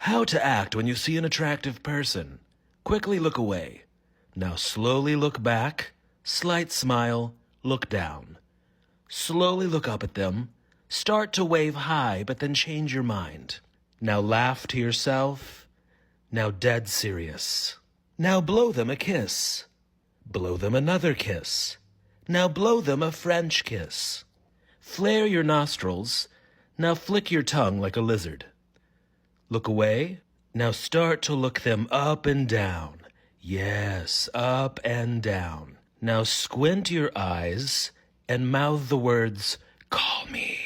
How to act when you see an attractive person. Quickly look away. Now slowly look back, slight smile, look down. Slowly look up at them. Start to wave hi, but then change your mind. Now laugh to yourself. Now dead serious. Now blow them a kiss. Blow them another kiss. Now blow them a French kiss. Flare your nostrils. Now flick your tongue like a lizard. Look away. Now start to look them up and down. Yes, up and down. Now squint your eyes and mouth the words, "Call me."